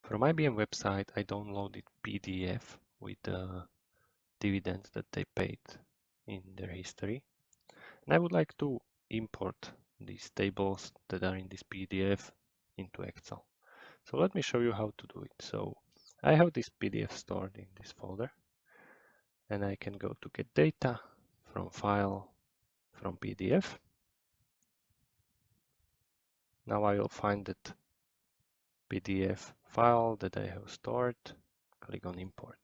From IBM website, I downloaded PDF with the dividends that they paid in their history. And I would like to import these tables that are in this PDF into Excel. So let me show you how to do it. So I have this PDF stored in this folder, and I can go to get data from file from PDF. Now I will find that PDF file that I have stored, click on import.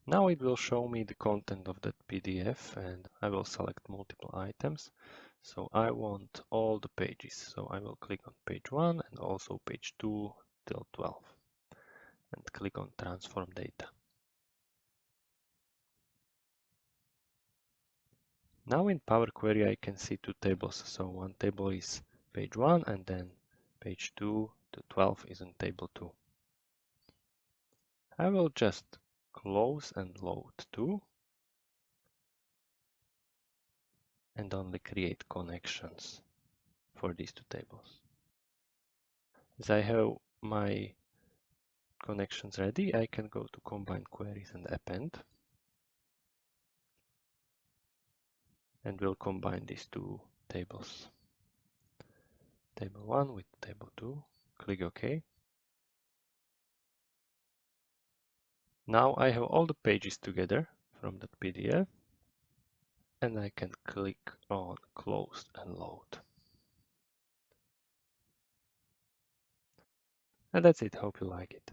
Now it will show me the content of that PDF, and I will select multiple items. So I want all the pages. So I will click on page 1 and also page 2 till 12 and click on transform data. Now in Power Query I can see two tables. So one table is page 1 and then page 2 to 12 is in table 2. I will just close and load 2 and only create connections for these two tables. As I have my connections ready, I can go to combine queries and append, and we'll combine these two tables. Table 1 with table 2, click OK. Now I have all the pages together from that PDF, and I can click on close and load. And that's it. Hope you like it.